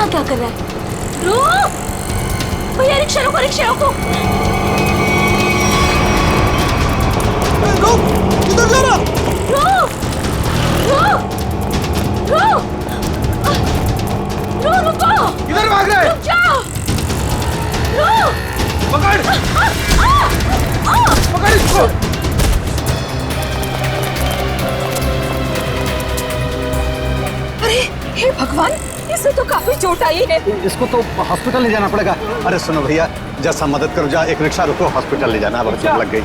यहाँ क्या कर रहा है? रुक भैया, रिक्शा रोको, रिक्शा रोको। रुक, किधर जा रहा? रुक रुक रुक रुक, रुको। किधर भाग रहा है? रुक जाओ, रुक। पकड़ पकड़ इसको। अरे हे भगवान, इसे तो काफी चोट आई है। इसको तो हॉस्पिटल ले जाना पड़ेगा। अरे सुनो भैया, जैसा मदद करो, जा एक रिक्शा रुको, हॉस्पिटल ले जाना, अब चोट लग गई।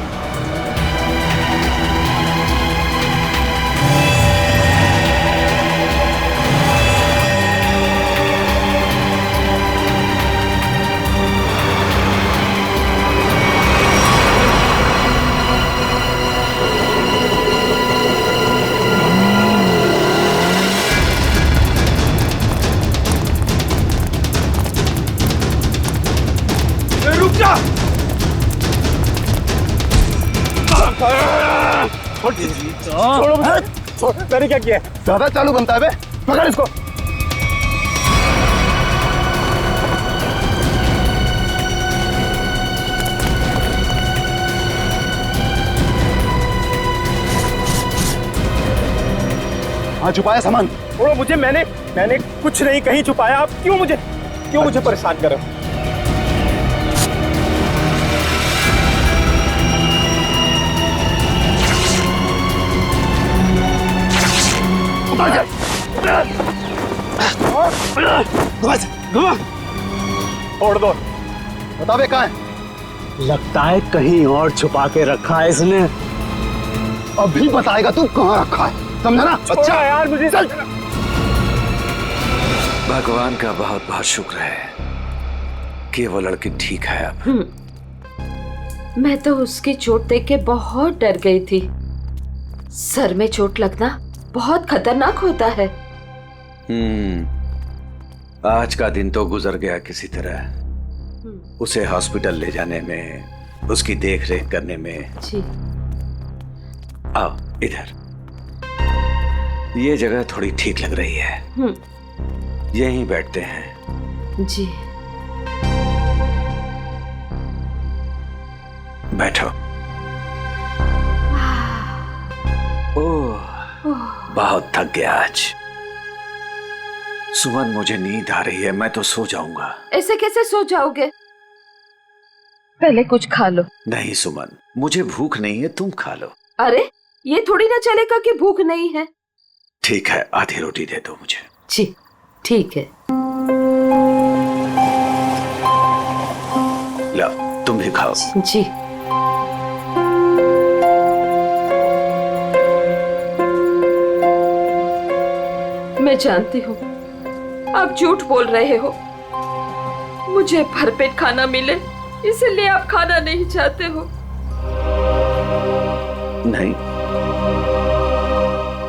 छोड़ो मुझे। मैंने क्या किया? ज्यादा चालू बनता है बे, पकड़ इसको। हाँ, छुपाया सामान। छोड़ो मुझे, मैंने कुछ नहीं कहीं छुपाया। आप क्यों मुझे परेशान कर रहे हो? छोड़ दो। बता बे, कहाँ है? लगता है कहीं और छुपा के रखा है इसने। अभी बताएगा तू कहाँ रखा है, समझा ना? अच्छा यार, मुझे चल। भगवान का बहुत बहुत शुक्र है कि वो लड़की ठीक है अब। मैं तो उसकी चोट देख के बहुत डर गई थी। सर में चोट लगना बहुत खतरनाक होता है। आज का दिन तो गुजर गया किसी तरह। उसे हॉस्पिटल ले जाने में, उसकी देख रेख करने में। जी। आओ इधर, ये जगह थोड़ी ठीक लग रही है। यहीं बैठते हैं। जी। बैठो। ओह, बहुत थक गया आज। सुमन, मुझे नींद आ रही है, मैं तो सो जाऊंगा। ऐसे कैसे सो जाओगे? पहले कुछ खा लो। नहीं सुमन, मुझे भूख नहीं है, तुम खा लो। अरे ये थोड़ी ना चलेगा कि भूख नहीं है। ठीक है, आधी रोटी दे दो मुझे। जी ठीक है। लो, तुम भी खाओ। जी। मैं जानती हूँ आप झूठ बोल रहे हो। मुझे भरपेट खाना मिले इसलिए आप खाना नहीं चाहते हो। नहीं,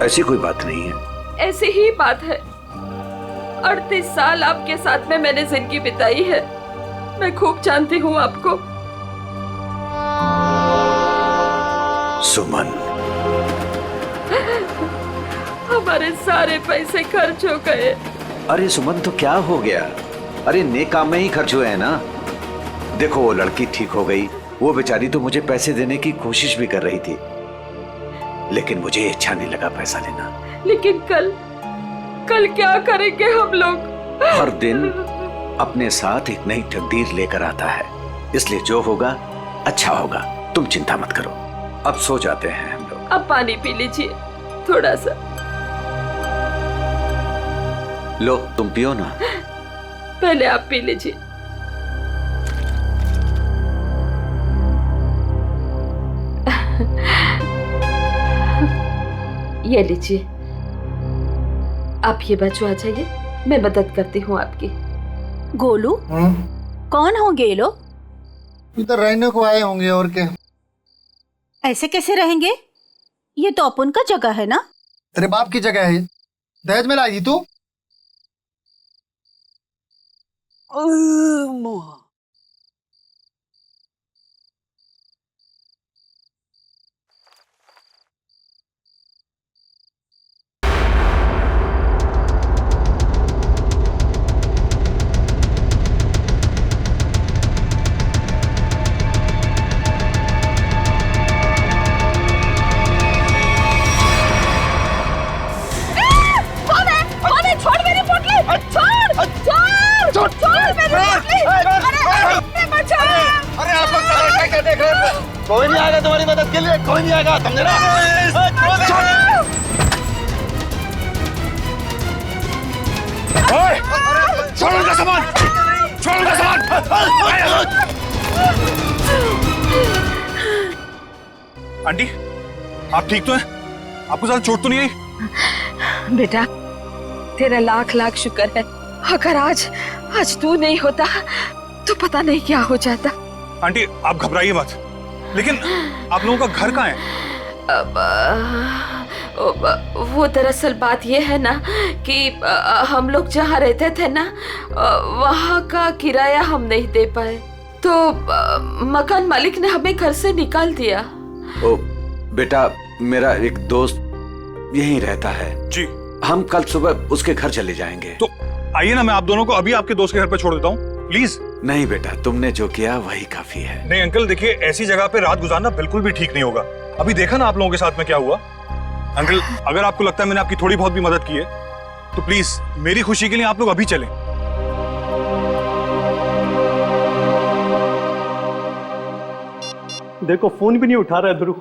ऐसी कोई बात नहीं है। ऐसी ही बात है। 38 साल आपके साथ में मैंने जिंदगी बिताई है। मैं खूब जानती हूँ आपको। सुमन, हमारे सारे पैसे खर्च हो गए। अरे सुमन, तो क्या हो गया? अरे नेक काम में ही खर्च हुए हैं ना। देखो, वो लड़की ठीक हो गई। वो बेचारी तो मुझे पैसे देने की कोशिश भी कर रही थी, लेकिन मुझे अच्छा नहीं लगा पैसा लेना। लेकिन कल क्या करेंगे हम लोग? हर दिन अपने साथ एक नई तकदीर लेकर आता है, इसलिए जो होगा अच्छा होगा। तुम चिंता मत करो, अब सो जाते हैं हम लोग। अब पानी पी लीजिए थोड़ा सा। लो, तुम पियो ना। पहले आप पी लीजिए। ये लीजिए। आप ये बच्चों आ जाइए, मैं मदद करती हूँ आपकी। गोलू, कौन होंगे ये लोग? इधर रहने को आए होंगे, और क्या। ऐसे कैसे रहेंगे? ये तो अपन का जगह है ना। तेरे बाप की जगह है। दहेज में लाई थी तू। कोई नहीं आएगा, समझे ना? छोड़ उनका सामान, छोड़ उनका सामान। आंटी, आप ठीक तो हैं? आपको ज्यादा चोट तो नहीं आई? बेटा, तेरा लाख लाख शुक्र है। अगर आज तू नहीं होता तो पता नहीं क्या हो जाता। आंटी, आप घबराइए मत। लेकिन आप लोगों का घर कहाँ है? वो दरअसल बात ये है ना कि हम लोग जहाँ रहते थे ना, वहाँ का किराया हम नहीं दे पाए, तो मकान मालिक ने हमें घर से निकाल दिया। ओ बेटा, मेरा एक दोस्त यहीं रहता है जी। हम कल सुबह उसके घर चले जाएंगे। तो आइए ना, मैं आप दोनों को अभी आपके दोस्त के घर पर छोड़ देता हूँ, प्लीज। नहीं बेटा, तुमने जो किया वही काफी है। नहीं अंकल, देखिए ऐसी जगह पे रात गुजारना बिल्कुल भी ठीक नहीं होगा। अभी देखा ना आप लोगों के साथ में क्या हुआ। अंकल, अगर आपको लगता है मैंने आपकी थोड़ी बहुत भी मदद की है तो प्लीज मेरी खुशी के लिए आप लोग अभी चलें। देखो फोन भी नहीं उठा रहा है ध्रुव।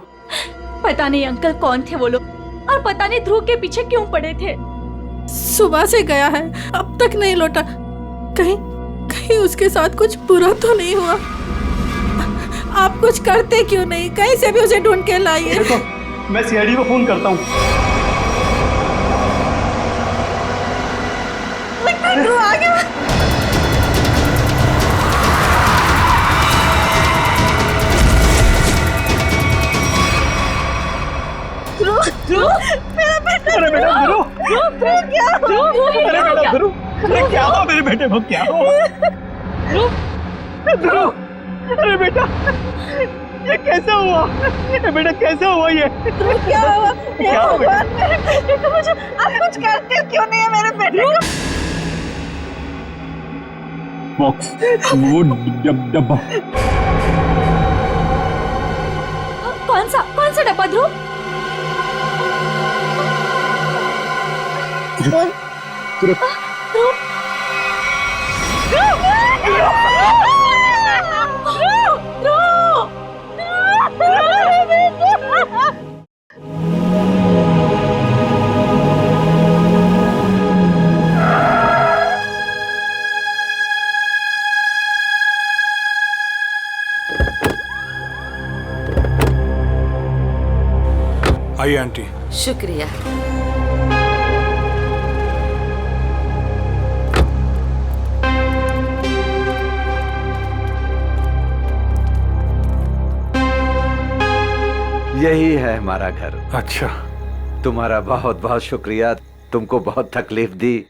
पता नहीं अंकल कौन थे वो लोग, और पता नहीं ध्रुव के पीछे क्यों पड़े थे। सुबह से गया है, अब तक नहीं लौटा। कहीं कहीं उसके साथ कुछ बुरा तो नहीं हुआ? आप कुछ करते क्यों नहीं? कहीं से भी उसे ढूंढ के लाइए। देखो, मैं सीआईडी को फोन करता हूँ। ध्रुव आ गया। अरे बेटा ध्रुव, अरे बेटा ध्रुव, अरे क्या हुआ मेरे बेटे को? क्या हुआ ध्रुव? अरे बेटा, ये कैसे हुआ? ये बेटा कैसे हुआ? ये क्या हुआ? क्या हुआ बेटा? मेरे बेटे को मुझे, आप कुछ करते क्यों नहीं है मेरे बेटे को? बॉक्स, वो डब्बा। कौन सा डब्बा ध्रुव? आइए आंटी। शुक्रिया। यही है हमारा घर। अच्छा, तुम्हारा बहुत बहुत शुक्रिया, तुमको बहुत तकलीफ दी।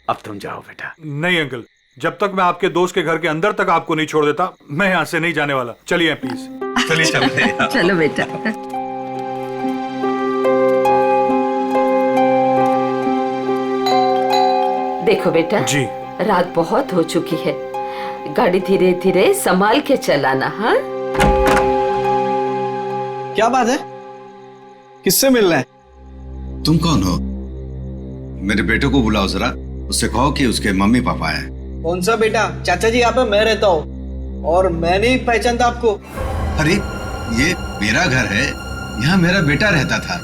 अब तुम जाओ बेटा। नहीं अंकल, जब तक मैं आपके दोस्त के घर के अंदर तक आपको नहीं छोड़ देता, मैं यहाँ से नहीं जाने वाला। चलिए प्लीज, चलिए चलते हैं। चलो बेटा। देखो बेटा जी। रात बहुत हो चुकी है, गाड़ी धीरे धीरे संभाल के चलाना। हाँ, क्या बात है? किससे मिलना है? तुम कौन हो? मेरे बेटे को बुलाओ जरा, उससे कहो कि उसके मम्मी पापा हैं। कौन सा बेटा? चाचा जी यहाँ पे मैं रहता हूँ और मैं नहीं पहचानता आपको। अरे ये मेरा घर है, यहाँ मेरा बेटा रहता था।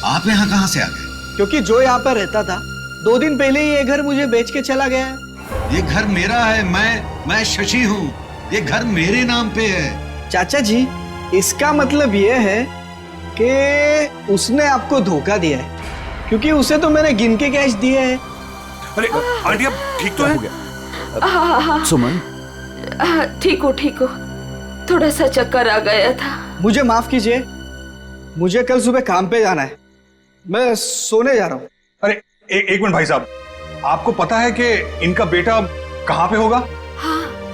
आप यहाँ कहाँ से आ गए? क्योंकि जो यहाँ पर रहता था 2 दिन पहले ही ये घर मुझे बेच के चला गया है। ये घर मेरा है, मैं शशि हूँ। ये घर मेरे नाम पे है। चाचा जी, इसका मतलब ये है कि उसने आपको धोखा दिया है, क्योंकि उसे तो मैंने गिन के कैश दिए हैं। अरे आंटी, अब ठीक तो है? हाँ, सुमन, ठीक हो। थोड़ा सा चक्कर आ गया था। मुझे माफ कीजिए, मुझे कल सुबह काम पे जाना है, मैं सोने जा रहा हूँ। अरे एक मिनट भाई साहब, आपको पता है कि इनका बेटा कहाँ पे होगा?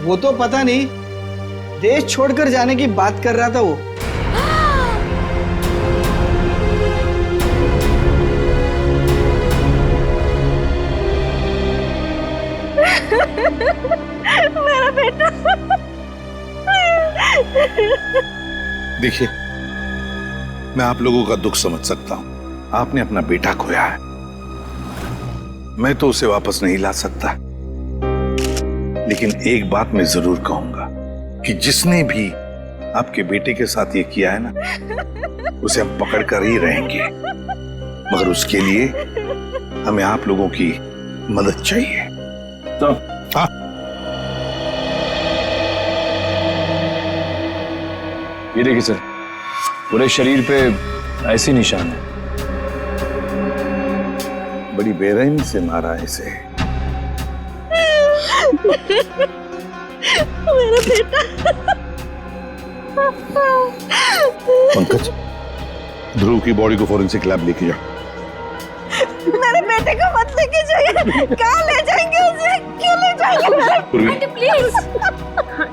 वो तो पता नहीं, देश छोड़कर जाने की बात कर रहा था वो। मेरा बेटा। देखिए, मैं आप लोगों का दुख समझ सकता हूं। आपने अपना बेटा खोया है, मैं तो उसे वापस नहीं ला सकता, लेकिन एक बात मैं जरूर कहूंगा कि जिसने भी आपके बेटे के साथ ये किया है ना, उसे हम पकड़ कर ही रहेंगे, मगर उसके लिए हमें आप लोगों की मदद चाहिए। तो हाँ, ये देखिए सर, पूरे शरीर पे ऐसे निशान है। बड़ी बेरहमी से मारा है इसे। मेरा बेटा। पंकज, ध्रुव की बॉडी को फॉरेंसिक लैब लेके जाओ। मेरे बेटे को मत लेके जाइए। कहाँ ले जाएंगे उसे? क्यों ले जाएंगे? Aunty please.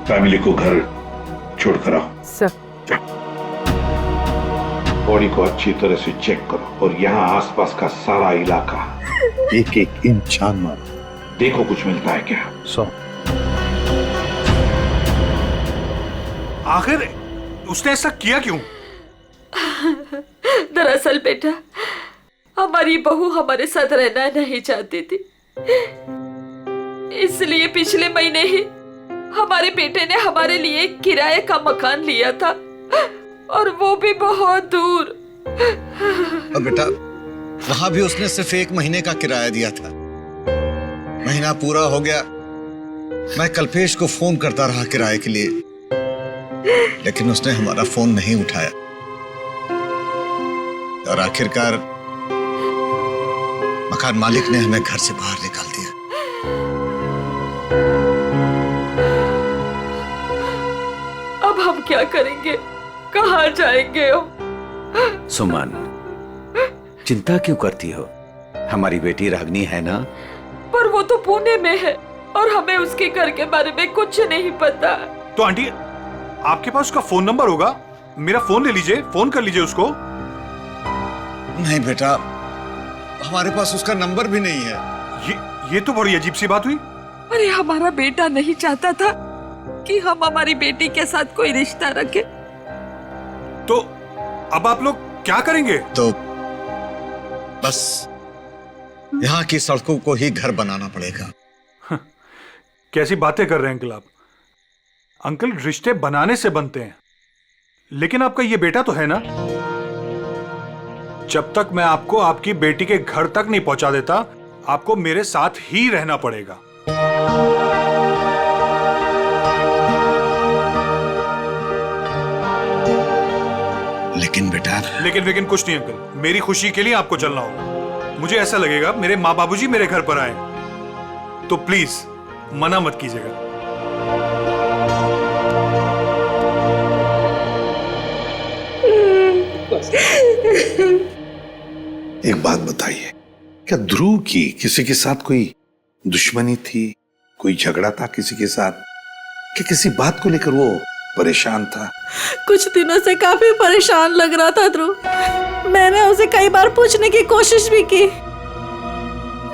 फैमिली को घर छोड़कर आओ। सर, बॉडी को अच्छी तरह से चेक करो और यहाँ आसपास का सारा इलाका एक एक इंच छान मारो, देखो कुछ मिलता है क्या। आखिर उसने ऐसा किया क्यों? दरअसल बेटा, हमारी बहू हमारे साथ रहना नहीं चाहती थी, इसलिए पिछले महीने ही हमारे बेटे ने हमारे लिए किराए का मकान लिया था, और वो भी बहुत दूर। और बेटा, वहां भी उसने सिर्फ 1 महीने का किराया दिया था। महीना पूरा हो गया, मैं कल्पेश को फोन करता रहा किराए के लिए, लेकिन उसने हमारा फोन नहीं उठाया, और आखिरकार मकान मालिक ने हमें घर से बाहर निकाल दिया। अब हम क्या करेंगे? कहाँ जाएंगे हम? सुमन, चिंता क्यों करती हो? हमारी बेटी रागनी है ना? पर वो तो पुणे में है और हमें उसके घर के बारे में कुछ नहीं पता। तो आंटी, आपके पास उसका फोन नंबर होगा, मेरा फोन ले लीजिए, फोन कर लीजिए उसको। नहीं बेटा, हमारे पास उसका नंबर भी नहीं है। ये तो बड़ी अजीब सी बात हुई। अरे हमारा बेटा नहीं चाहता था कि हम हमारी बेटी के साथ कोई रिश्ता रखें। तो अब आप लोग क्या करेंगे? तो बस यहाँ की सड़कों को ही घर बनाना पड़ेगा। कैसी बातें कर रहे हैं अंकल आप? अंकल, रिश्ते बनाने से बनते हैं, लेकिन आपका ये बेटा तो है ना। जब तक मैं आपको आपकी बेटी के घर तक नहीं पहुंचा देता, आपको मेरे साथ ही रहना पड़ेगा। लेकिन बेटा, लेकिन कुछ नहीं अंकल, मेरी खुशी के लिए आपको चलना होगा। मुझे ऐसा लगेगा मेरे माँ बाबूजी मेरे घर पर आए, तो प्लीज मना मत कीजिएगा। एक बात बताइए, क्या ध्रुव की किसी के साथ कोई दुश्मनी थी, कोई झगड़ा था किसी के साथ, कि किसी बात को लेकर वो परेशान था? कुछ दिनों से काफी परेशान लग रहा था ध्रुव। मैंने उसे कई बार पूछने की कोशिश भी की,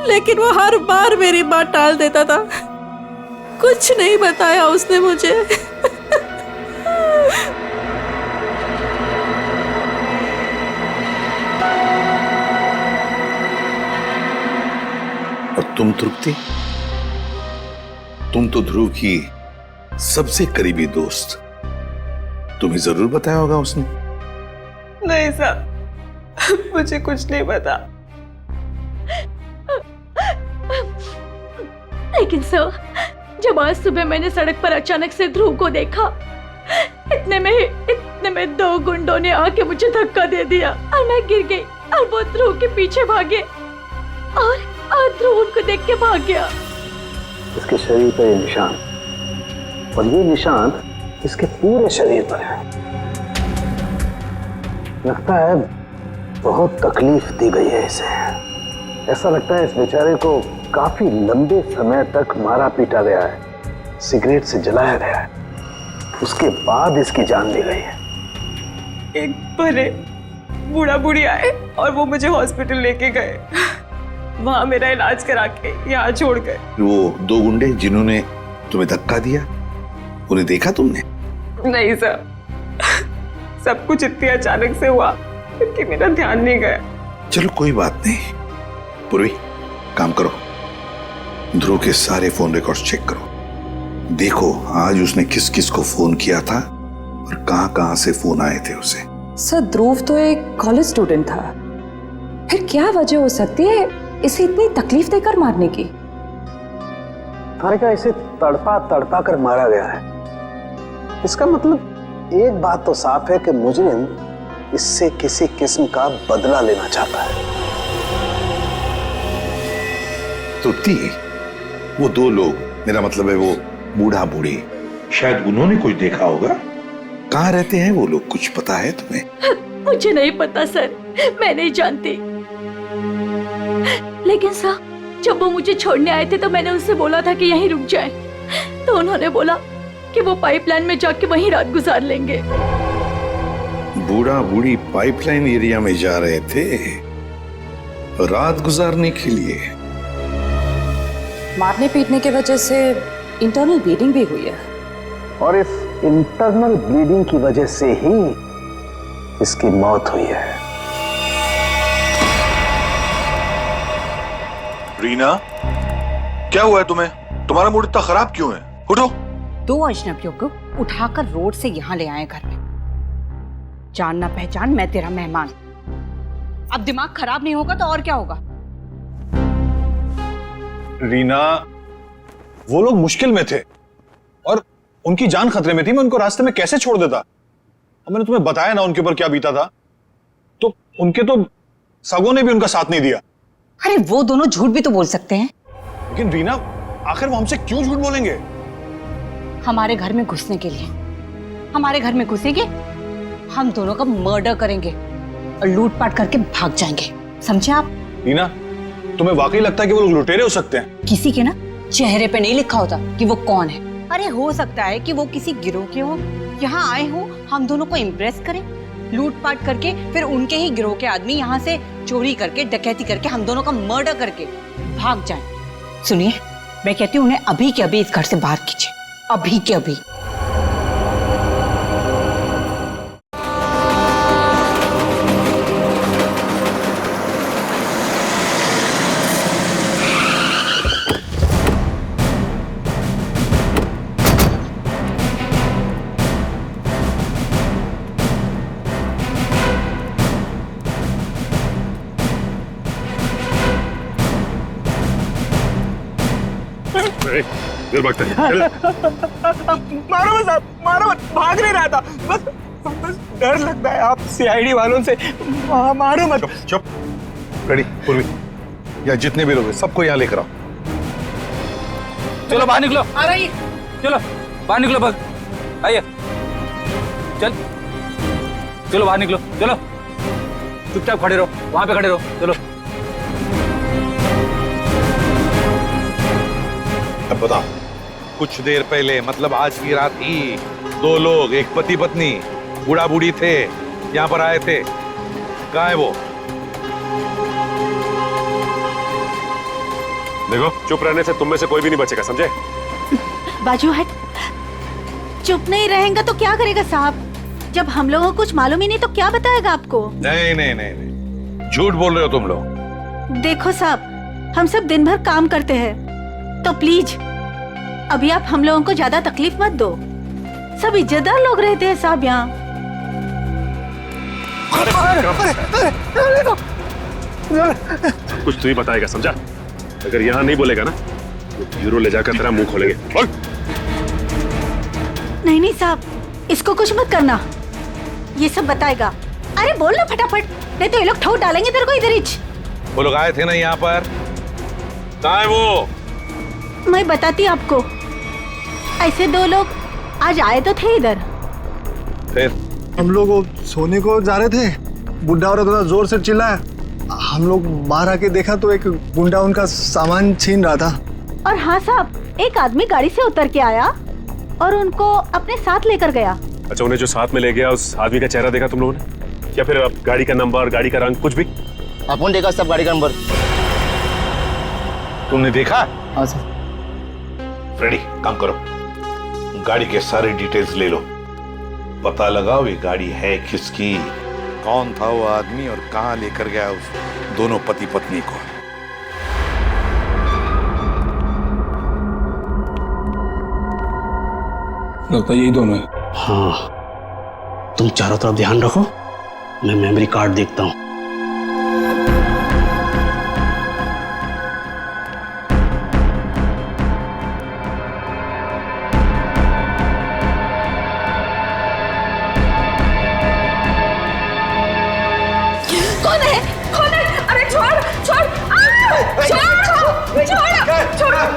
लेकिन वो हर बार मेरी बात टाल देता था। कुछ नहीं बताया उसने मुझे। और तुम तृप्ति, तुम तो ध्रुव की सबसे करीबी दोस्त, तुम्हें जरूर बताया होगा उसने। नहीं साहब, मुझे कुछ नहीं पता। लेकिन सर, जब आज सुबह मैंने सड़क पर अचानक से ध्रुव को देखा, इतने में 2 गुंडों ने आके मुझे धक्का दे दिया और मैं गिर गई और वो ध्रुव के पीछे भागे और ध्रुव उनको देख के भाग गया। इसके शरीर पर ये निशान, और ये निशान इसके पूरे शरीर पर है। लगता है बहुत तकलीफ दी गई है इसे। ऐसा लगता है इस बेचारे को काफी लंबे समय तक मारा पीटा गया है, सिगरेट से जलाया गया है, उसके बाद इसकी जान ली गई है। एक बड़े बूढ़ा बूढ़ी आए और वो मुझे हॉस्पिटल लेके गए, वहां मेरा इलाज करा के यहाँ छोड़ गए। वो 2 गुंडे जिन्होंने तुम्हें धक्का दिया, उन्हें देखा तुमने? नहीं सर, सब कुछ इतनी अचानक से हुआ कि मेरा ध्यान नहीं गया। चलो कोई बात नहीं। पूर्वी, काम करो, ध्रुव के सारे फोन रिकॉर्ड्स चेक करो, देखो आज उसने किस किस को फोन किया था और कहां से फोन आए थे उसे। सर ध्रुव तो एक कॉलेज स्टूडेंट था, फिर क्या वजह हो सकती है इसे इतनी तकलीफ देकर मारने की? हारिका इसे तड़पा तड़पा कर मारा गया है। इसका मतलब एक बात तो साफ है कि मुजरिम इससे किसी किस्म का बदला लेना चाहता है। तो वो दो लोग, मेरा मतलब है वो बूढ़ा बूढ़ी, शायद उन्होंने कुछ देखा होगा। कहाँ रहते हैं वो लोग, कुछ पता है तुम्हें? मुझे नहीं पता सर, मैं नहीं जानती। लेकिन सर जब वो मुझे छोड़ने आए थे तो मैंने उनसे बोला था कि यहीं रुक जाएं। तो उन्होंने बोला कि वो पाइपलाइन में जाके वहीं रात गुजार लेंगे। बूढ़ा बूढ़ी पाइपलाइन एरिया में जा रहे थे रात गुजारने के लिए। मारने पीटने की वजह से इंटरनल ब्लीडिंग भी हुई है, और इस इंटरनल ब्लीडिंग की वजह से ही इसकी मौत हुई है। रीना, क्या हुआ है तुम्हें? तुम्हारा मूड इतना खराब क्यों है? उठो। 2 अजनबियों को उठाकर रोड से यहाँ ले आए घर में। जान ना पहचान, मैं तेरा मेहमान। अब दिमाग खराब नहीं होगा तो और क्या होगा? रीना, वो लोग मुश्किल में थे और उनकी जान खतरे में थी। मैं उनको रास्ते में कैसे छोड़ देता? अब मैंने तुम्हें बताया ना उनके ऊपर क्या बीता था। तो उनके तो सगों ने भी उनका साथ नहीं दिया। अरे वो दोनों झूठ भी तो बोल सकते हैं। लेकिन रीना, आखिर वो हमसे क्यों झूठ बोलेंगे? हमारे घर में घुसने के लिए। हमारे घर में घुसेंगे, हम दोनों का मर्डर करेंगे और लूटपाट करके भाग जाएंगे, समझे आप? रीना, तुम्हें वाकई लगता है कि वो लोग लुटेरे हो सकते हैं? किसी के ना चेहरे पे नहीं लिखा होता कि वो कौन है। अरे हो सकता है कि वो किसी गिरोह के हो, यहाँ आए हो हम दोनों को इम्प्रेस करें, लूटपाट करके फिर उनके ही गिरोह के आदमी यहाँ से चोरी करके डकैती करके हम दोनों का मर्डर करके भाग जाएं। सुनिए, मैं कहती हूँ उन्हें अभी के अभी इस घर से बाहर कीजिए, अभी के अभी। देर भागता है। मारो मत साहब, मारो मत। भाग नहीं रहा था, बस डर लगता है आप सीआईडी वालों से। मारो मत। चुप। रेडी पूर्वी, या जितने भी लोग हैं सबको यहाँ लेकर आओ। चलो बाहर निकलो। आ रही। चलो बाहर निकलो, भाग आइए। चलो बाहर निकलो, चलो चुपचाप खड़े रहो, वहां पे खड़े रहो। चलो अब बताओ, कुछ देर पहले मतलब आज की रात ही 2 लोग, एक पति पत्नी, बूढ़ा बूढ़ी थे, यहाँ पर आए थे। कहाँ है वो? देखो, चुप रहने से तुम में से कोई भी नहीं बचेगा, समझे? बाजू हट। चुप नहीं रहेगा तो क्या करेगा साहब? जब हम लोगों को कुछ मालूम ही नहीं तो क्या बताएगा आपको? नहीं नहीं नहीं नहीं, झूठ बोल रहे हो तुम लोग। देखो साहब, हम सब दिन भर काम करते हैं, तो प्लीज अभी आप हम लोगों को ज्यादा तकलीफ मत दो। सब इज्जतदार लोग रहते हैं साहब यहाँ। कुछ तू ही बताएगा, समझा? अगर यहाँ नहीं बोलेगा ना तो ब्यूरो ले जाकर तेरा मुंह खोलेंगे। बोल। नहीं नहीं साहब, इसको कुछ मत करना, ये सब बताएगा। अरे बोल ना फटाफट, नहीं तो ये लोग ठोक डालेंगे तेरे को इधर ही। वो लोग आए थे ना यहाँ पर, कहाँ है वो? मैं बताती आपको। ऐसे 2 लोग आज आए तो थे इधर। फिर हम लोग सोने को जा रहे थे, बुढ़ा औरत थोड़ा जोर से चिल्लाया। हम लोग बाहर आके देखा तो एक गुंडा उनका सामान छीन रहा था। और हाँ साहब, एक आदमी गाड़ी से उतर के आया और उनको अपने साथ लेकर गया। अच्छा, उन्हें जो साथ में ले गया उस आदमी का चेहरा देखा तुम लोगों ने? या फिर गाड़ी का नंबर, गाड़ी का रंग, कुछ भी? अपन देखा सब गाड़ी का नंबर। तुमने देखा? हाँ सर। रेडी, काम करो, गाड़ी के सारे डिटेल्स ले लो, पता लगाओ ये गाड़ी है किसकी, कौन था वो आदमी और कहां लेकर गया उस दोनों पति पत्नी को। लगता है यही दोनों है। हाँ, तुम चारों तरफ ध्यान रखो, मैं मेमोरी कार्ड देखता हूं। कौन है? कौन है? अरे छोड़ छोड़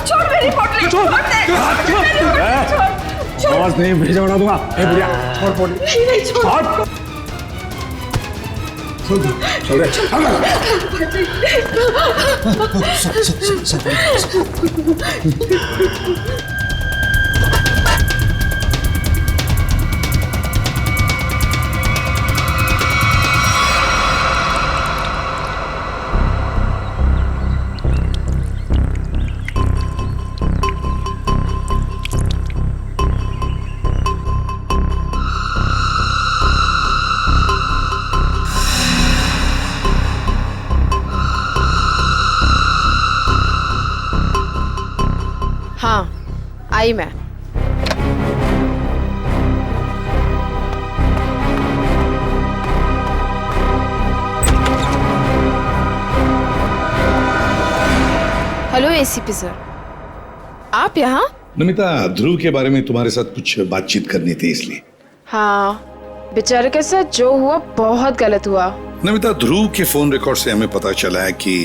छोड़ मेरी पोटली, छोड़ दे। आवाज नहीं भेजा उड़ा दूंगा। ए बुढ़िया, छोड़ पोटली। नहीं छोड़। छोड़ दे। हाँ, आई मैं। हेलो एसीपी सर, आप यहाँ? नमिता, ध्रुव के बारे में तुम्हारे साथ कुछ बातचीत करनी थी इसलिए। हाँ, बेचारे के साथ जो हुआ बहुत गलत हुआ। नमिता, ध्रुव के फोन रिकॉर्ड से हमें पता चला है कि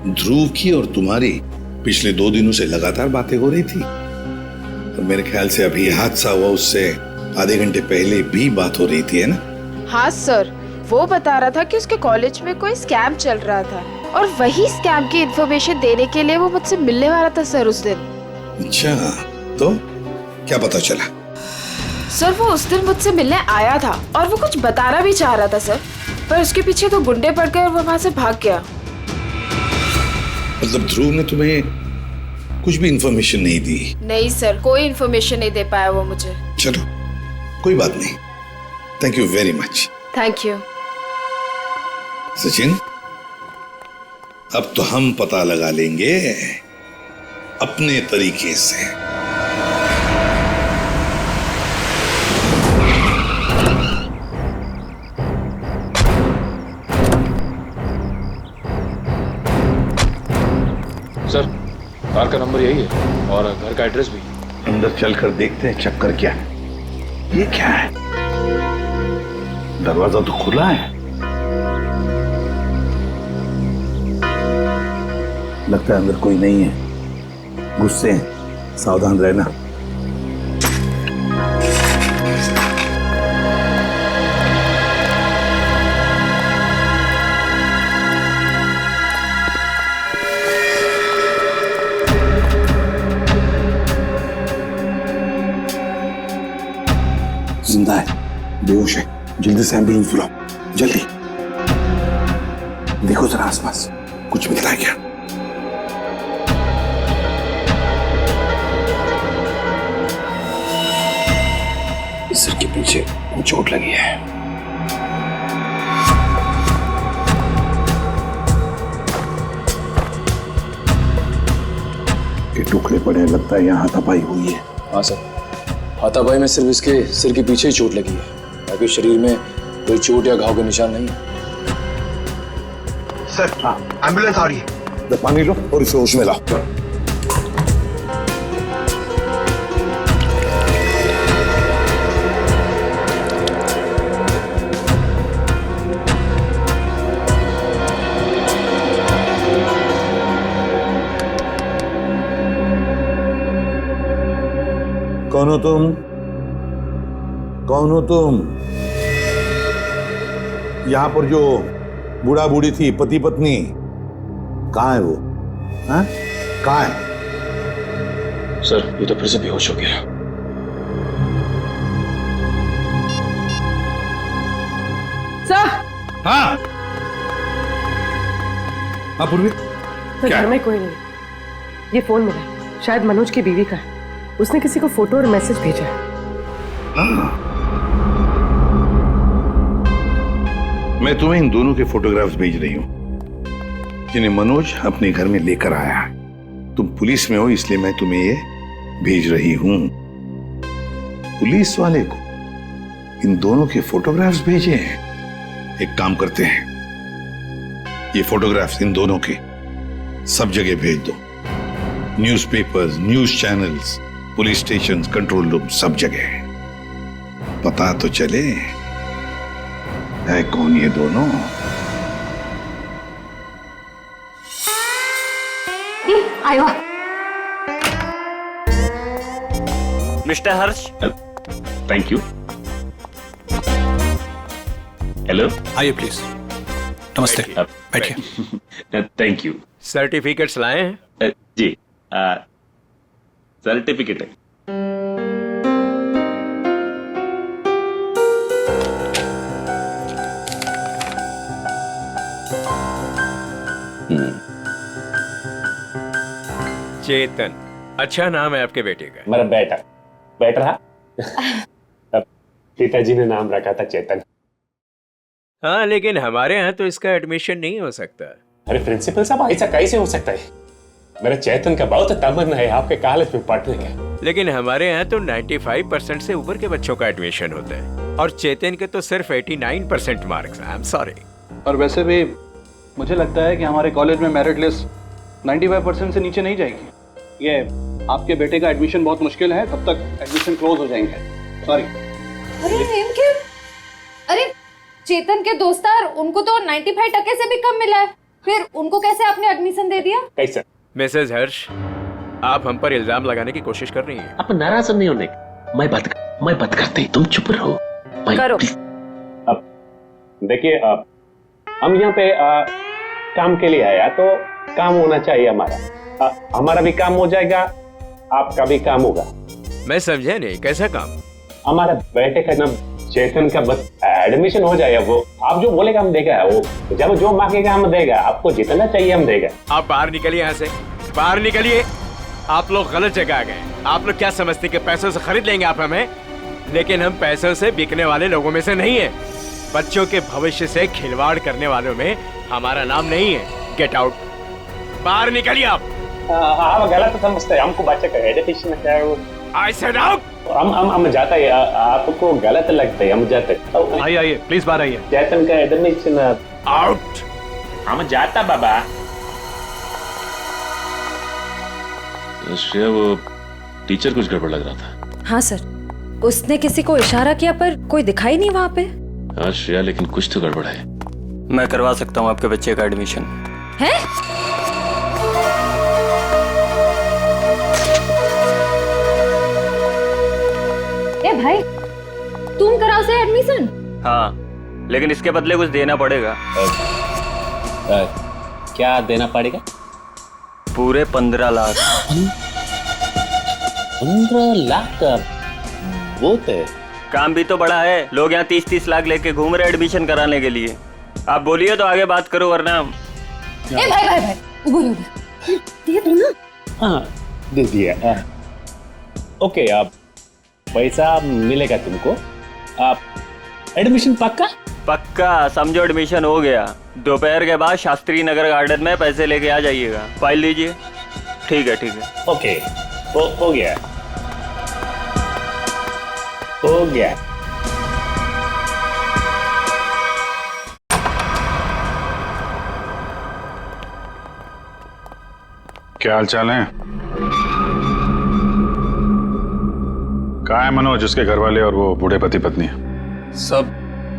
ध्रुव की और तुम्हारी पिछले 2 दिनों से लगातार बातें हो रही थी। और मेरे ख्याल से अभी हादसा हुआ उससे आधे घंटे पहले भी बात हो रही थी, है ना? हाँ सर, वो बता रहा था कि उसके कॉलेज में कोई स्कैम चल रहा था और वही स्कैम की इन्फॉर्मेशन देने के लिए वो मुझसे मिलने वाला था सर उस दिन। अच्छा, तो क्या पता चला? सर वो उस दिन मुझसे मिलने आया था और वो कुछ बताना भी चाह रहा था सर, पर उसके पीछे तो गुंडे पड़ गए और वो वहाँ से भाग गया। मतलब ध्रुव ने तुम्हें कुछ भी इंफॉर्मेशन नहीं दी? नहीं सर, कोई इन्फॉर्मेशन नहीं दे पाया वो मुझे। चलो, कोई बात नहीं। Thank you very much. Thank you. Sachin, अब तो हम पता लगा लेंगे अपने तरीके से। सर, कार का नंबर यही है और घर का एड्रेस भी। अंदर चलकर देखते हैं चक्कर क्या है। ये क्या है? दरवाजा तो खुला है। लगता है अंदर कोई नहीं है। गुस्से हैं, सावधान रहना। जिंदा है, बेहोश है। जल्दी से एम्बुलेंस बुलाओ, जल्दी। देखो जरा आसपास, कुछ मिलता है क्या? सिर के पीछे चोट लगी है। ये टुकड़े पड़े हैं, लगता है यहाँ हाथापाई हुई है। हाँ सर, हाथापाई में सिर्फ इसके सिर के पीछे ही चोट लगी है, बाकी शरीर में कोई चोट या घाव के निशान नहीं है। सर, हाँ, एम्बुलेंस आ रही है। पानी लो और इसे होश में लाओ। कौन हो तुम? कौन हो तुम? यहां पर जो बूढ़ा बूढ़ी थी, पति पत्नी, कहां है वो? हाँ? कहां है? सर, ये तो फिर से बेहोश हो गया। सर। हाँ, हाँ पूर्वी, तो घर में कोई नहीं। ये फोन मिला, शायद मनोज की बीवी का है। उसने किसी को फोटो और मैसेज भेजा है। मैं तुम्हें इन दोनों के फोटोग्राफ्स भेज रही हूं जिन्हें मनोज अपने घर में लेकर आया है। तुम पुलिस में हो इसलिए मैं तुम्हें ये भेज रही हूं। पुलिस वाले को इन दोनों के फोटोग्राफ्स भेजे हैं। एक काम करते हैं, ये फोटोग्राफ्स इन दोनों के सब जगह भेज दो, newspapers, news channels, police station, control room, सब जगह। पता तो चले है कौन ये दोनों। आयो mister Harsh. Thank you. Hello, आइए प्लीज। नमस्ते, बैठिए। Thank you. सर्टिफिकेट्स लाए हैं? जी, सर्टिफिकेट है। चेतन, अच्छा नाम है आपके बेटे का। मेरा बेटा बैठ रहा। पिताजी ने नाम रखा था चेतन। हाँ, लेकिन हमारे यहाँ तो इसका एडमिशन नहीं हो सकता। अरे प्रिंसिपल साहब, ऐसा कैसे हो सकता है? मेरे चेतन का बहुत तमन्ना है आपके कॉलेज में पढ़ने का। लेकिन हमारे यहाँ तो 95% से ऊपर के बच्चों का एडमिशन होता है और चेतन के तो सिर्फ 89% मार्क्स। I am sorry. और वैसे भी मुझे लगता है कि हमारे कॉलेज में मेरिट लिस्ट 95% से नीचे नहीं जाएगी। ये आपके बेटे का एडमिशन बहुत मुश्किल है, तब तक एडमिशन क्लोज हो जाएंगे। सॉरी। अरे चेतन के दोस्तार, उनको तो 95% से भी कम मिला है, फिर उनको कैसे आपने एडमिशन दे दिया? कैसे? मिसेज हर्ष, आप हम पर इल्जाम लगाने की कोशिश कर रही हैं। आप नाराज नहीं होने। मैं बात करते, तुम चुप रहो। करो। अब देखिए, हम यहाँ पे काम के लिए आया तो काम होना चाहिए हमारा। हमारा भी काम हो जाएगा, आपका भी काम होगा। मैं समझा नहीं, कैसा काम? हमारा बेटे का नाम चेतन का बस एडमिशन हो जाएगा। वो आप जो बोलेगा हम देगा, वो जब जो मांगेगा हम देगा, आपको जितना चाहिए हम देगा। आप बाहर निकलिए, यहाँ से बाहर निकलिए। आप लोग गलत जगह आ गए। आप लोग क्या समझते कि पैसों से खरीद लेंगे आप हमें? लेकिन हम पैसों से बिकने वाले लोगों में से नहीं है। बच्चों के भविष्य से खिलवाड़ करने वालों में हमारा नाम नहीं है। गेट आउट, बाहर निकलिए आप। आप गलत समझते हैं, हमको बच्चे का एजुकेशन है वो। I said out। हम जाता है, आपको गलत लगता है, हम जाते। आइए प्लीज बाहर आइए। चेतन का एडमिशन आउट। हम जाता बाबा। श्रेया, वो टीचर कुछ गड़बड़ लग रहा था। हाँ सर, उसने किसी को इशारा किया पर कोई दिखाई नहीं वहाँ पे। हाँ श्रेया, लेकिन कुछ तो गड़बड़ है। मैं करवा सकता हूँ आपके बच्चे का एडमिशन। है? ए भाई, तुम कराओ से एडमिशन? हाँ, लेकिन इसके बदले कुछ देना पड़ेगा। क्या देना पड़ेगा? पूरे 15 लाख। 15 लाख का बहुत है। काम भी तो बड़ा है। लोग यहाँ 30-30 लाख लेके घूम रहे एडमिशन कराने के लिए। आप बोलिए तो आगे बात करो, वरना। ए भाई, उधर दे दो ना। हाँ, दे दिया। ओके, आप पैसा मिलेगा तुमको। आप एडमिशन पक्का समझो, एडमिशन हो गया। दोपहर के बाद शास्त्री नगर गार्डन में पैसे लेके आ जाइएगा। फाइल लीजिए। ठीक है। ओके, हो गया। क्या हाल चाल है? कहाँ है मनोज, उसके घर वाले और वो बूढ़े पति पत्नी? सब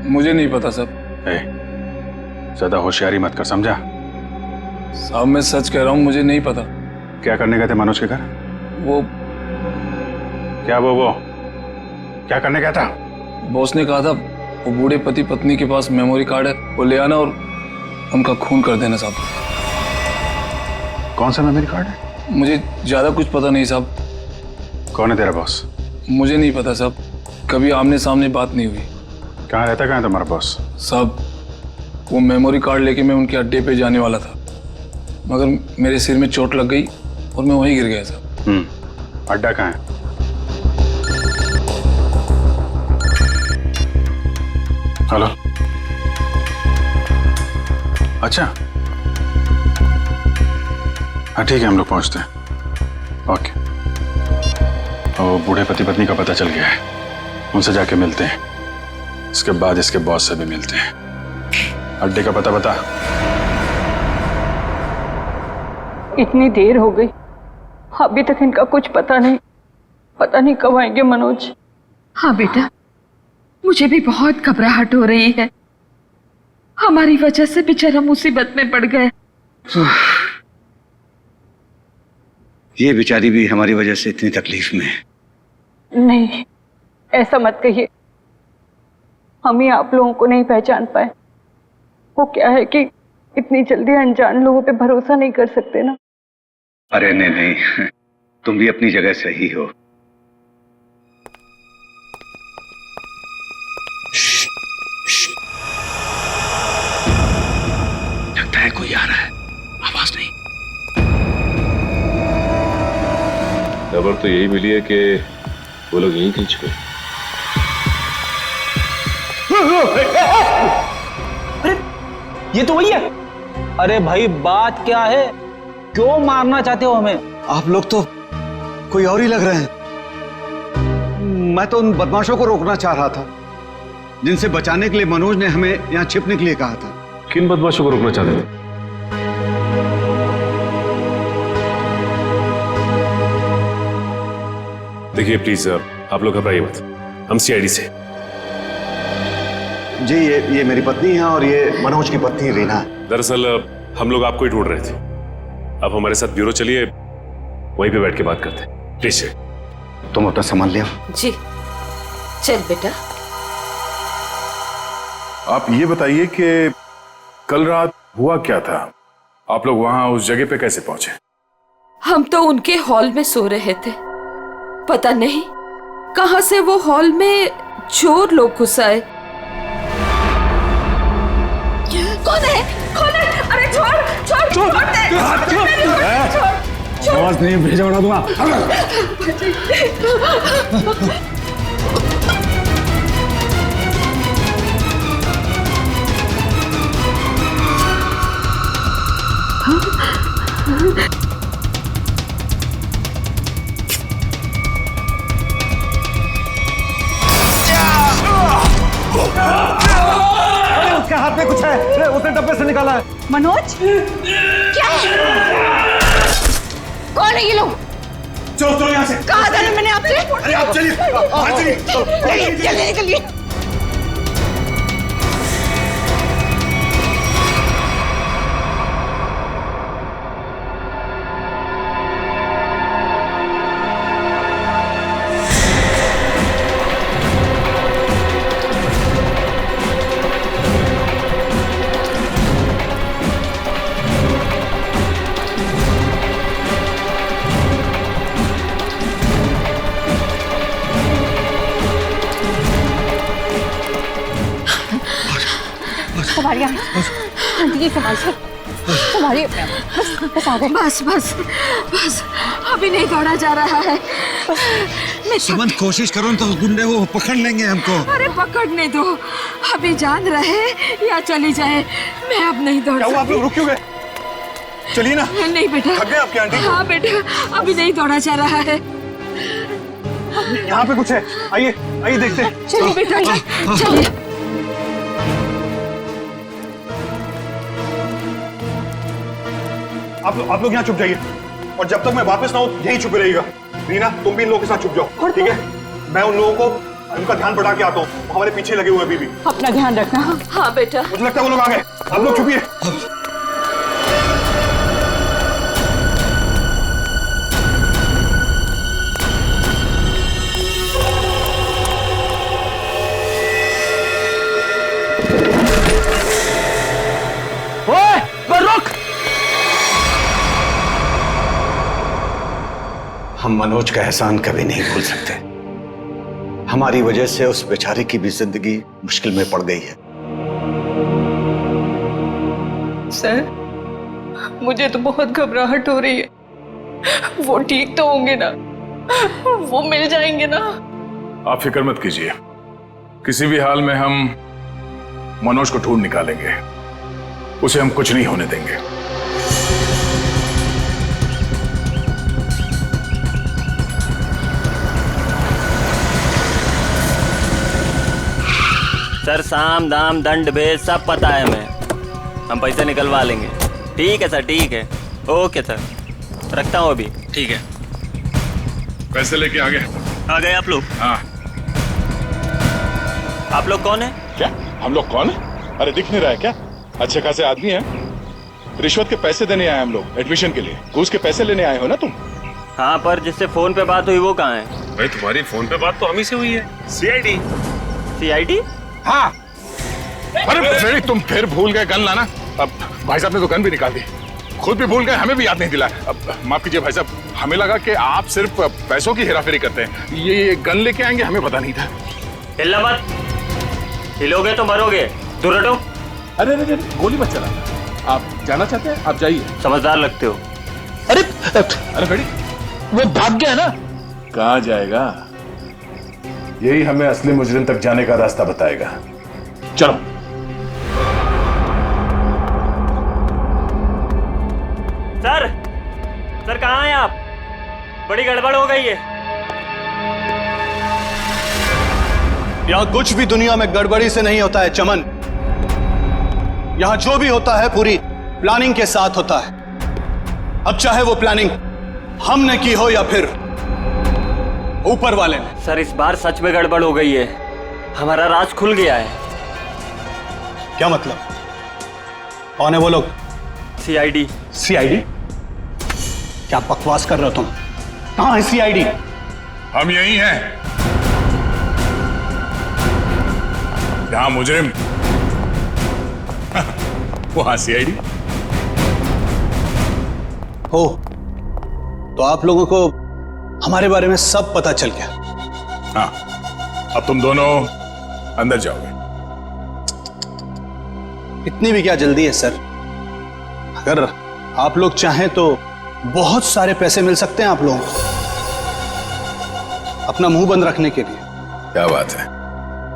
मुझे नहीं पता सब। ज्यादा होशियारी मत कर, समझा? साहब मैं सच कह रहा हूँ, मुझे नहीं पता। क्या करने गए थे मनोज के घर? वो क्या करने गया था? बॉस ने कहा था वो बूढ़े पति पत्नी के पास मेमोरी कार्ड है, वो ले आना और उनका खून कर देना साहब। कौन सा मेमोरी कार्ड है? मुझे ज्यादा कुछ पता नहीं साहब। कौन है तेरा बॉस? मुझे नहीं पता साहब, कभी आमने सामने बात नहीं हुई। कहाँ रहता, कहाँ है तुम्हारा बॉस? साहब वो मेमोरी कार्ड लेके मैं उनके अड्डे पे जाने वाला था, मगर मेरे सिर में चोट लग गई और मैं वहीं गिर गया साहब। अड्डा कहाँ है? हेलो, अच्छा हाँ ठीक है, हम लोग पहुंचते हैं। ओके। और बूढ़े पति पत्नी का पता चल गया है, उनसे जाके मिलते हैं। इसके बाद इसके बॉस से भी मिलते हैं। अड्डे का पता बता। इतनी देर हो गई, अभी तक इनका कुछ पता नहीं। पता नहीं कब आएंगे मनोज। हाँ बेटा, मुझे भी बहुत घबराहट हो रही है। हमारी वजह से बेचारा मुसीबत में पड़ गए। ये बेचारी भी हमारी वजह से इतनी तकलीफ में है। नहीं, ऐसा मत कहिए। हम ही आप लोगों को नहीं पहचान पाए। वो क्या है कि इतनी जल्दी अनजान लोगों पे भरोसा नहीं कर सकते ना। अरे नहीं नहीं, तुम भी अपनी जगह सही हो। लगता है कोई आ रहा है, आवाज नहीं। खबर तो यही मिली है कि वो लोग यहीं कहीं छुपे। अरे ये तो वही है। अरे भाई बात क्या है, क्यों मारना चाहते हो हमें? आप लोग तो कोई और ही लग रहे हैं। मैं तो उन बदमाशों को रोकना चाह रहा था जिनसे बचाने के लिए मनोज ने हमें यहाँ छिपने के लिए कहा था। किन बदमाशों को रोकना चाहते थे? देखिए प्लीज आप लोग घबराइए मत, हम सीआईडी से। जी ये मेरी पत्नी है और ये मनोज की पत्नी रीना है। दरअसल हम लोग आपको ही ढूंढ रहे थे। आप हमारे साथ ब्यूरो चलिए, वहीं पे बैठ के बात करते हैं। प्लीज तुम अपना सामान ले आओ। जी चल बेटा। आप ये बताइए कि कल रात हुआ क्या था? आप लोग वहां उस जगह पे कैसे पहुंचे? हम तो उनके हॉल में सो रहे थे। पता नहीं कहां से वो हॉल में चोर लोग घुस आए। कौन है? कौन है? अरे छोड़ दे। आवाज नहीं भेजा उड़ा दूंगा। उसके हाथ में कुछ है, उसने डब्बे से निकाला है। मनोज क्या? कौन है ये लोग? चलो यहाँ से। कहा था ना मैंने आपसे? अरे आप चलिए, चलिए निकलिए। बस आ गए। बस अभी नहीं दौड़ा जा रहा है। सुमन कोशिश करो तो गुंडे वो पकड़ लेंगे हमको। अरे पकड़ने दो, अभी जान रहे या चली जाए। मैं अब नहीं दौड़ सकती। आप लोग रुक क्यों गए? चलिए ना। नहीं बेटा। थक गए आपकी आंटी? हाँ बेटा, अभी नहीं दौड़ा जा रहा है। यहाँ पे कुछ है, आइए आइए देखते हैं। चलिए बेटा चलिए। आप लोग यहाँ छुप जाइए और जब तक मैं वापस ना हूँ यहीं छुपे रहिएगा। रीना तुम भी इन लोगों के साथ छुप जाओ, ठीक है? मैं उन लोगों को उनका ध्यान बढ़ा के आता हूँ, हमारे पीछे लगे हुए अभी भी। अपना ध्यान रखना। हाँ बेटा। मुझे लगता है वो लोग आ गए, आप लोग छुपिए। रुक। हम मनोज का एहसान कभी नहीं भूल सकते। हमारी वजह से उस बेचारे की भी जिंदगी मुश्किल में पड़ गई है। सर मुझे तो बहुत घबराहट हो रही है। वो ठीक तो होंगे ना? वो मिल जाएंगे ना? आप फिक्र मत कीजिए, किसी भी हाल में हम मनोज को ढूंढ निकालेंगे। उसे हम कुछ नहीं होने देंगे। सर साम दाम दंड भेद सब पता है हमें, हम पैसे निकलवा लेंगे। ठीक है सर, ठीक है, ओके सर, रखता हूँ अभी। ठीक है, पैसे लेके आ गए आप लोग? हाँ। आप लोग कौन है? क्या हम लोग कौन है? अरे दिख नहीं रहा है क्या? अच्छे खासे आदमी हैं। रिश्वत के पैसे देने आए हम लोग, एडमिशन के लिए। घूस के पैसे लेने आए हो ना तुम? हाँ, पर जिससे फोन पे बात हुई वो कहाँ है? भाई तुम्हारी फोन पे बात तो हम ही से हुई है। सीआईडी। सीआईडी? हाँ। अरे फ्रेडी, तुम फिर भूल गए गन लाना। अब भाई साहब ने तो गन भी निकाल दी, खुद भी भूल गए, हमें भी याद नहीं दिलाया। अब माफ कीजिए भाई साहब, हमें लगा कि आप सिर्फ पैसों की हेराफेरी करते हैं। ये गन लेके आएंगे, हमें पता नहीं था। हिलना मत, हिलोगे तो मरोगे। दूर हटो। अरे अरे गोली मत चलाना। आप जाना चाहते हैं? आप जाइए। समझदार लगते हो। अरे अरे फ्रेडी, वो भाग गया ना। कहाँ जाएगा? यही हमें असली मुजरिम तक जाने का रास्ता बताएगा। चलो। सर कहाँ हैं आप? बड़ी गड़बड़ हो गई है। यहाँ कुछ भी दुनिया में गड़बड़ी से नहीं होता है चमन। यहाँ जो भी होता है पूरी प्लानिंग के साथ होता है। अब चाहे वो प्लानिंग हमने की हो या फिर ऊपर वाले ने। सर इस बार सच में गड़बड़ हो गई है, हमारा राज खुल गया है। क्या मतलब? कौन है वो लोग? सीआईडी। सीआईडी? क्या बकवास कर रहे हो तुम? कहां है सीआईडी? हम यही हैं। यहाँ मुजरिम, वहां सीआईडी। हो तो आप लोगों को हमारे बारे में सब पता चल गया। हाँ, अब तुम दोनों अंदर जाओगे। इतनी भी क्या जल्दी है सर? अगर आप लोग चाहें तो बहुत सारे पैसे मिल सकते हैं आप लोगों को, अपना मुंह बंद रखने के लिए। क्या बात है,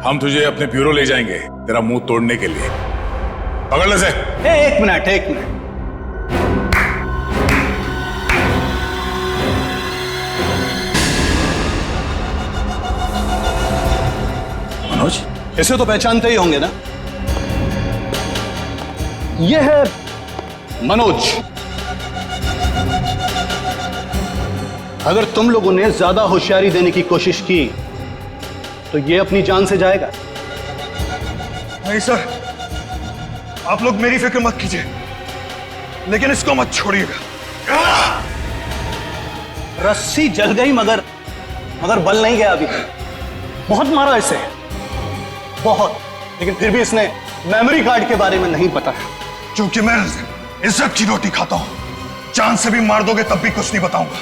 हम तुझे अपने ब्यूरो ले जाएंगे तेरा मुंह तोड़ने के लिए। पकड़ ले से। एक मिनट। मनोज, इसे तो पहचानते ही होंगे ना? यह है मनोज। अगर तुम लोगों ने ज्यादा होशियारी देने की कोशिश की तो यह अपनी जान से जाएगा। नहीं सर, आप लोग मेरी फिक्र मत कीजिए, लेकिन इसको मत छोड़िएगा। रस्सी जल गई मगर बल नहीं गया अभी। बहुत मारा इसे, बहुत, लेकिन फिर भी इसने मेमोरी कार्ड के बारे में नहीं बताया। क्योंकि मैं इज्जत की रोटी खाता हूं, जान से भी मार दोगे तब भी कुछ नहीं बताऊंगा।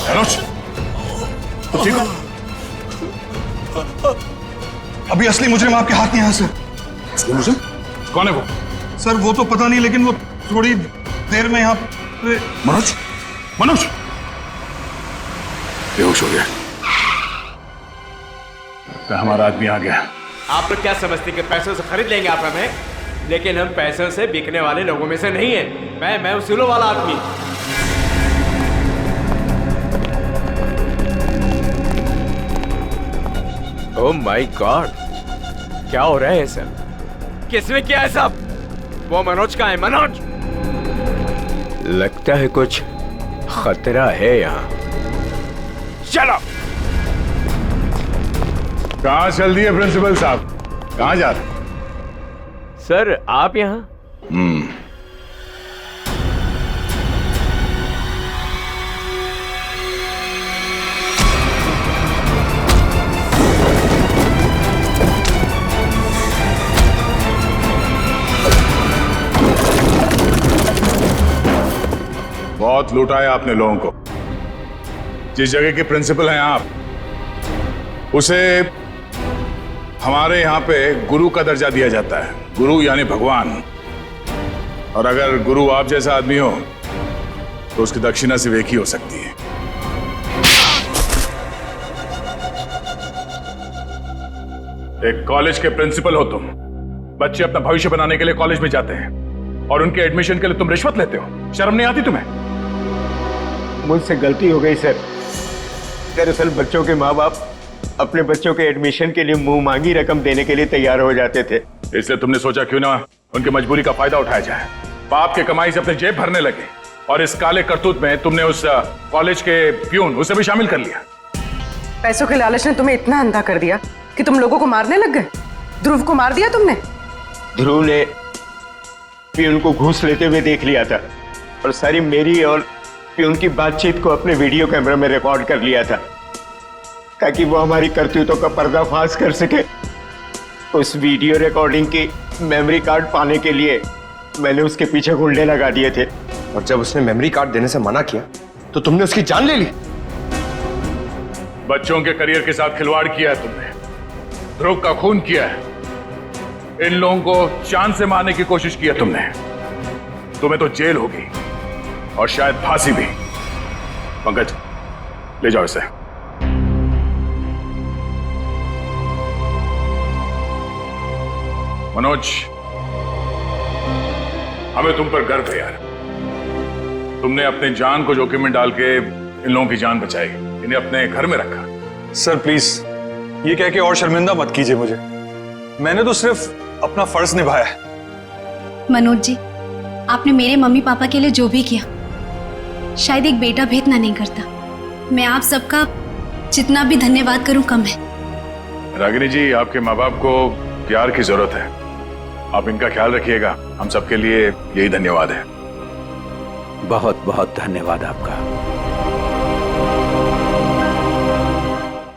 मनोज, तो ठीक हो? अभी असली मुजरिम आपके हाथ में है सर। असली मुजरिम? कौन है वो? सर वो तो पता नहीं, लेकिन वो थोड़ी देर में यहाँ पे। मनोज बेहोश हो गया। तो हमारा आदमी आ गया। आप लोग क्या समझते कि पैसों से खरीद लेंगे आप हमें? लेकिन हम पैसों से बिकने वाले लोगों में से नहीं है। मैं उसूलों वाला आदमी। ओह माय गॉड, क्या हो रहा है सर? किसने किया है सब? वो मनोज का है। मनोज, लगता है कुछ खतरा है यहाँ। चलो। कहाँ चल दिए प्रिंसिपल साहब? कहाँ जा रहे? सर आप यहाँ? बहुत लूटा है आपने लोगों को। जिस जगह के प्रिंसिपल हैं आप, उसे हमारे यहाँ पे गुरु का दर्जा दिया जाता है। गुरु यानी भगवान। और अगर गुरु आप जैसा आदमी हो तो उसकी दक्षिणा सिर्फ एक ही हो सकती है। एक कॉलेज के प्रिंसिपल हो तुम। बच्चे अपना भविष्य बनाने के लिए कॉलेज में जाते हैं और उनके एडमिशन के लिए तुम रिश्वत लेते हो। शर्म नहीं आती तुम्हें? मुझसे गलती हो गई सर। दरअसल बच्चों के माँ बाप अपने बच्चों के एडमिशन के लिए मुंह मांगी रकम देने के लिए तैयार हो जाते थे। इसलिए तुमने सोचा क्यों ना उनकी मजबूरी का फायदा उठाया जाए। बाप के कमाई से अपने जेब भरने लगे और इस काले करतूत में तुमने उस कॉलेज के प्यून उसे भी शामिल कर लिया। पैसों के लालच ने तुम्हें इतना अंधा कर दिया कि तुम लोगों को मारने लग गए। ध्रुव को मार दिया तुमने। ध्रुव ने प्यून को घूस लेते हुए देख लिया था और सारी मेरी और प्यून की बातचीत को अपने वीडियो कैमरा में रिकॉर्ड कर लिया था ताकि वो हमारी करतूतों का पर्दाफाश कर सके। उस वीडियो रिकॉर्डिंग की मेमोरी कार्ड पाने के लिए मैंने उसके पीछे गुंडे लगा दिए थे। और जब उसने मेमोरी कार्ड देने से मना किया तो तुमने उसकी जान ले ली। बच्चों के करियर के साथ खिलवाड़ किया है तुमने, ध्रुव का खून किया है, इन लोगों को चांद से मारने की कोशिश की है तुमने। तुम्हें तो जेल होगी और शायद फांसी भी। पंकज ले जाओ इसे। मनोज, हमें तुम पर गर्व है यार। तुमने अपने जान को जोखिम में डाल के इन लोगों की जान बचाई, इन्हें अपने घर में रखा। सर प्लीज ये कह के और शर्मिंदा मत कीजिए मुझे। मैंने तो सिर्फ अपना फर्ज निभाया है। मनोज जी, आपने मेरे मम्मी पापा के लिए जो भी किया, शायद एक बेटा भी इतना नहीं करता। मैं आप सबका जितना भी धन्यवाद करूं कम है। रागिनी जी, आपके माँ बाप को प्यार की जरूरत है, आप इनका ख्याल रखिएगा। हम सबके लिए यही धन्यवाद है। बहुत बहुत धन्यवाद आपका।